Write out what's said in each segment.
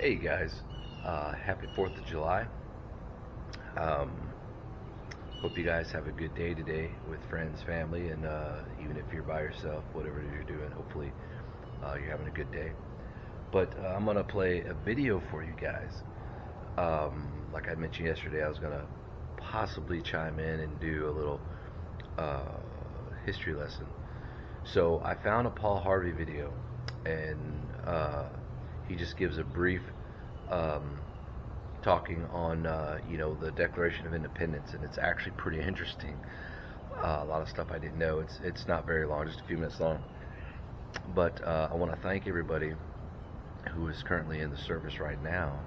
Hey guys, happy 4th of July. Um, Hope you guys have a good day today with friends, family, and even if you're by yourself, whatever it is you're doing, hopefully you're having a good day. But I'm going to play a video for you guys. Like I mentioned yesterday, I was going to possibly chime in and do a little history lesson. So I found a Paul Harvey video, and he just gives a brief talking on the Declaration of Independence, and it's actually pretty interesting. A lot of stuff I didn't know. It's not very long, just a few minutes long. But I want to thank everybody who is currently in the service right now,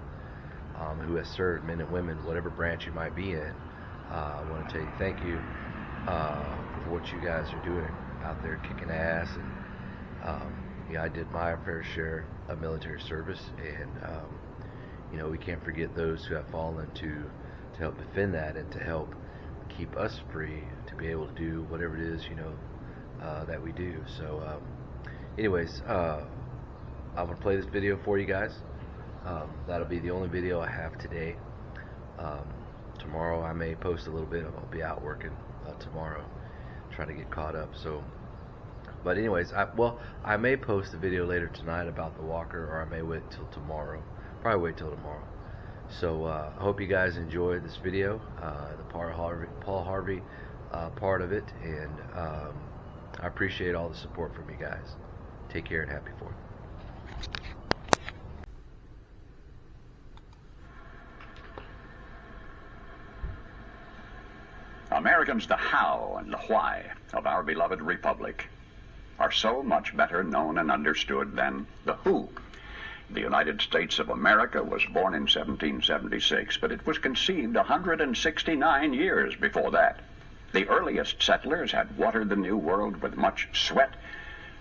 who has served, men and women, whatever branch you might be in. I want to tell you thank you for what you guys are doing out there, kicking ass. And I did my fair share of military service, and we can't forget those who have fallen to help defend that and to help keep us free to be able to do whatever it is that we do. So anyways, I'm gonna play this video for you guys. That'll be the only video I have today. Tomorrow I may post a little bit. I'll be out working tomorrow, trying to get caught up. So but anyways, I may post a video later tonight about the walker, or I may wait till tomorrow. Probably wait till tomorrow. So I hope you guys enjoyed this video, the Paul Harvey part of it, and I appreciate all the support from you guys. Take care and happy 4th. Americans, the how and the why of our beloved republic are so much better known and understood than the who. The United States of America was born in 1776, but it was conceived 169 years before that. The earliest settlers had watered the New World with much sweat.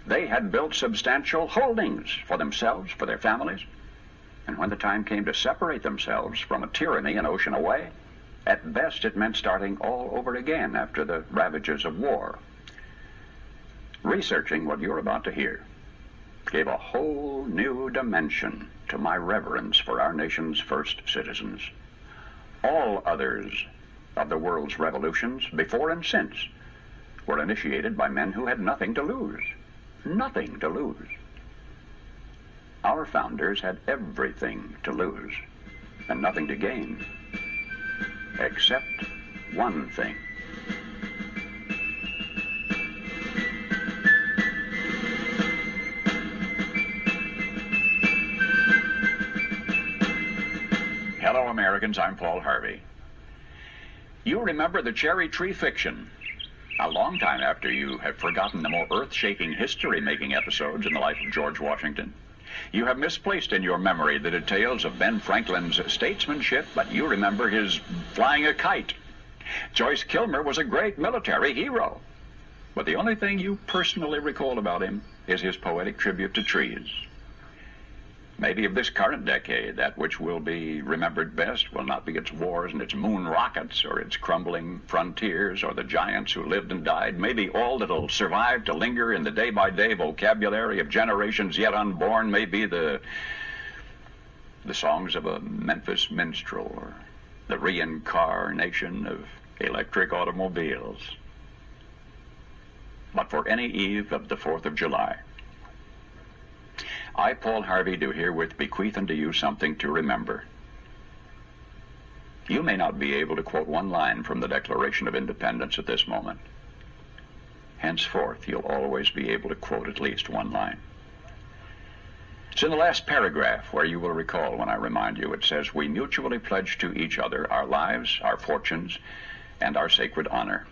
They had built substantial holdings for themselves, for their families. And when the time came to separate themselves from a tyranny an ocean away, at best it meant starting all over again after the ravages of war. Researching what you're about to hear gave a whole new dimension to my reverence for our nation's first citizens. All others of the world's revolutions, before and since, were initiated by men who had nothing to lose. Nothing to lose. Our founders had everything to lose and nothing to gain, except one thing. Hello, Americans. I'm Paul Harvey. You remember the cherry tree fiction. A long time after you have forgotten the more earth-shaking history-making episodes in the life of George Washington. You have misplaced in your memory the details of Ben Franklin's statesmanship, but you remember his flying a kite. Joyce Kilmer was a great military hero, but the only thing you personally recall about him is his poetic tribute to trees. Maybe of this current decade, that which will be remembered best will not be its wars and its moon rockets, or its crumbling frontiers, or the giants who lived and died. Maybe all that'll survive to linger in the day-by-day vocabulary of generations yet unborn may be the songs of a Memphis minstrel, or the reincarnation of electric automobiles. But for any eve of the 4th of July, I, Paul Harvey, do herewith bequeath unto you something to remember. You may not be able to quote one line from the Declaration of Independence at this moment. Henceforth, you'll always be able to quote at least one line. It's in the last paragraph, where you will recall when I remind you. It says, "We mutually pledge to each other our lives, our fortunes, and our sacred honor."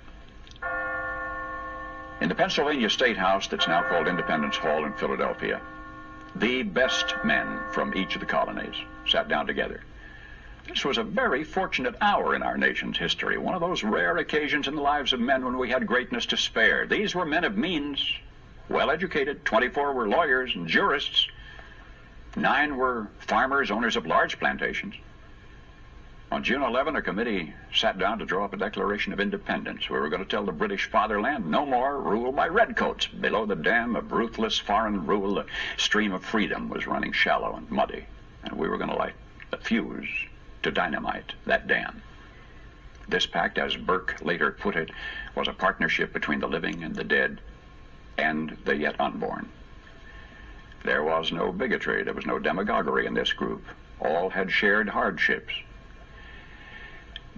In the Pennsylvania State House that's now called Independence Hall in Philadelphia, the best men from each of the colonies sat down together. This was a very fortunate hour in our nation's history, one of those rare occasions in the lives of men when we had greatness to spare. These were men of means, well-educated. 24 were lawyers and jurists. 9 were farmers, owners of large plantations. On June 11, a committee sat down to draw up a Declaration of Independence. We were going to tell the British fatherland no more rule by redcoats. Below the dam of ruthless foreign rule, the stream of freedom was running shallow and muddy. and we were going to light the fuse to dynamite that dam. This pact, as Burke later put it, was a partnership between the living and the dead and the yet unborn. There was no bigotry, there was no demagoguery in this group. All had shared hardships.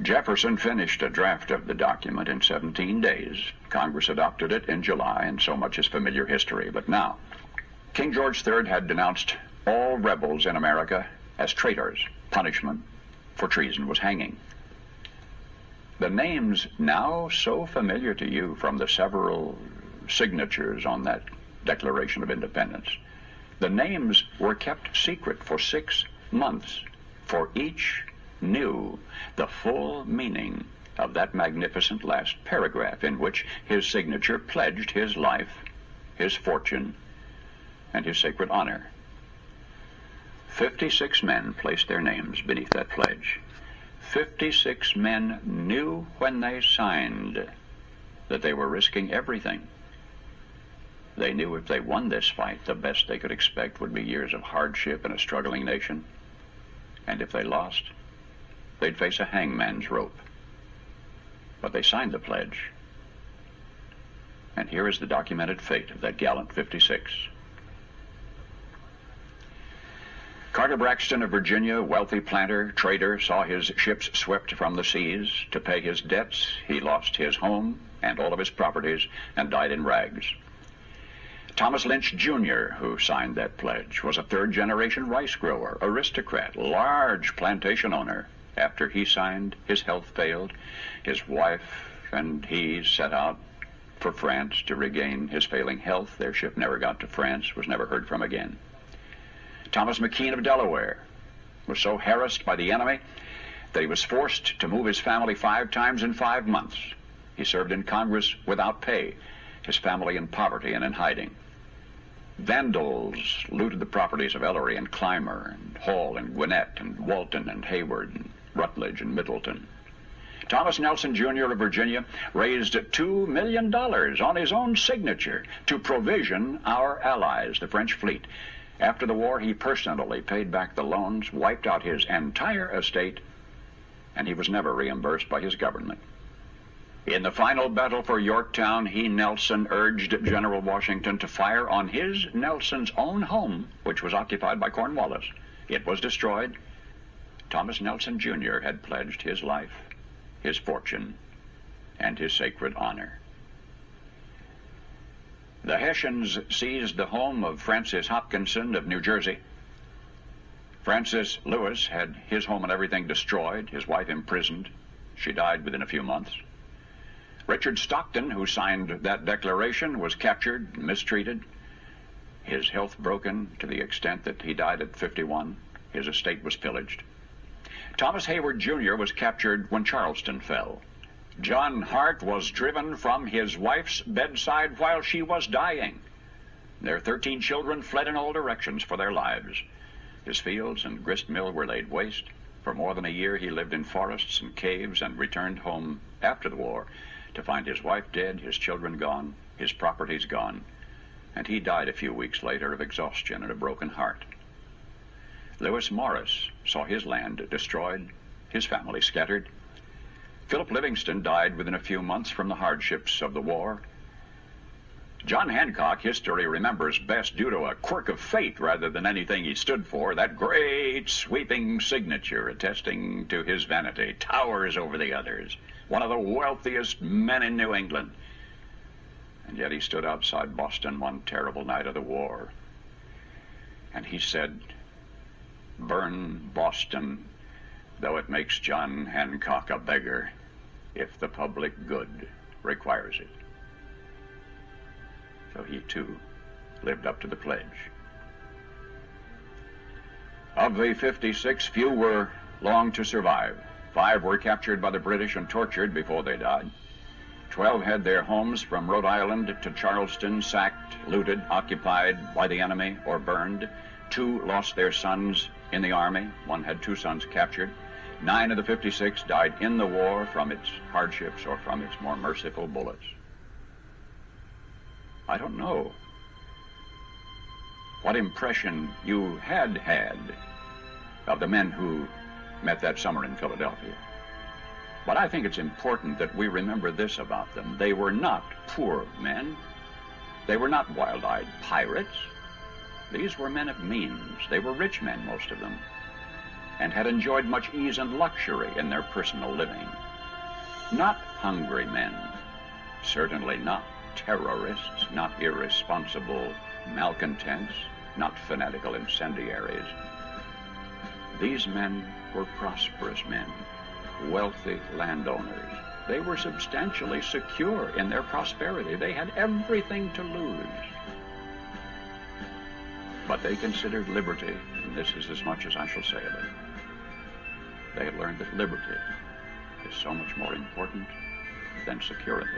Jefferson finished a draft of the document in 17 days. Congress adopted it in July, and so much is familiar history. But now, King George III had denounced all rebels in America as traitors. Punishment for treason was hanging. The names now so familiar to you from the several signatures on that Declaration of Independence, the names were kept secret for 6 months, for each knew the full meaning of that magnificent last paragraph in which his signature pledged his life, his fortune, and his sacred honor. 56 men placed their names beneath that pledge. 56 men knew when they signed that they were risking everything. They knew if they won this fight, the best they could expect would be years of hardship in a struggling nation. And if they lost, they'd face a hangman's rope. But they signed the pledge. And here is the documented fate of that gallant 56. Carter Braxton of Virginia, wealthy planter, trader, saw his ships swept from the seas. To pay his debts, he lost his home and all of his properties and died in rags. Thomas Lynch, Jr., who signed that pledge, was a third-generation rice grower, aristocrat, large plantation owner. After he signed, his health failed. His wife and he set out for France to regain his failing health. Their ship never got to France, was never heard from again. Thomas McKean of Delaware was so harassed by the enemy that he was forced to move his family 5 times in 5 months. He served in Congress without pay, his family in poverty and in hiding. Vandals looted the properties of Ellery and Clymer and Hall and Gwinnett and Walton and Hayward and Rutledge and Middleton. Thomas Nelson, Jr. of Virginia raised $2 million on his own signature to provision our allies, the French fleet. After the war, he personally paid back the loans, wiped out his entire estate, and he was never reimbursed by his government. In the final battle for Yorktown, he, Nelson, urged General Washington to fire on his, Nelson's, own home, which was occupied by Cornwallis. It was destroyed. Thomas Nelson, Jr. had pledged his life, his fortune, and his sacred honor. The Hessians seized the home of Francis Hopkinson of New Jersey. Francis Lewis had his home and everything destroyed, his wife imprisoned. She died within a few months. Richard Stockton, who signed that declaration, was captured, mistreated, his health broken to the extent that he died at 51. His estate was pillaged. Thomas Hayward, Jr. was captured when Charleston fell. John Hart was driven from his wife's bedside while she was dying. Their 13 children fled in all directions for their lives. His fields and grist mill were laid waste. For more than a year he lived in forests and caves and returned home after the war to find his wife dead, his children gone, his properties gone, and he died a few weeks later of exhaustion and a broken heart. Lewis Morris saw his land destroyed, his family scattered. Philip Livingston died within a few months from the hardships of the war. John Hancock, history remembers best due to a quirk of fate rather than anything he stood for, that great sweeping signature attesting to his vanity, towers over the others, one of the wealthiest men in New England. And yet he stood outside Boston one terrible night of the war, and he said, "Burn Boston, though it makes John Hancock a beggar, if the public good requires it." So he, too, lived up to the pledge. Of the 56, few were long to survive. 5 were captured by the British and tortured before they died. 12 had their homes from Rhode Island to Charleston sacked, looted, occupied by the enemy, or burned. 2 lost their sons in the army. 1 had 2 sons captured. 9 of the 56 died in the war from its hardships or from its more merciful bullets. I don't know what impression you had of the men who met that summer in Philadelphia. But I think it's important that we remember this about them. They were not poor men. They were not wild-eyed pirates. These were men of means. They were rich men, most of them, and had enjoyed much ease and luxury in their personal living. Not hungry men, certainly not terrorists, not irresponsible malcontents, not fanatical incendiaries. These men were prosperous men, wealthy landowners. They were substantially secure in their prosperity. They had everything to lose. But they considered liberty, and this is as much as I shall say of it. They had learned that liberty is so much more important than security,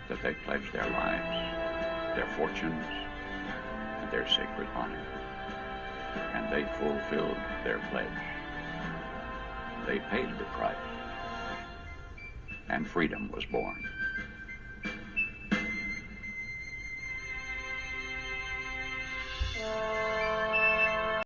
that they pledged their lives, their fortunes, and their sacred honor. And they fulfilled their pledge. They paid the price, and freedom was born.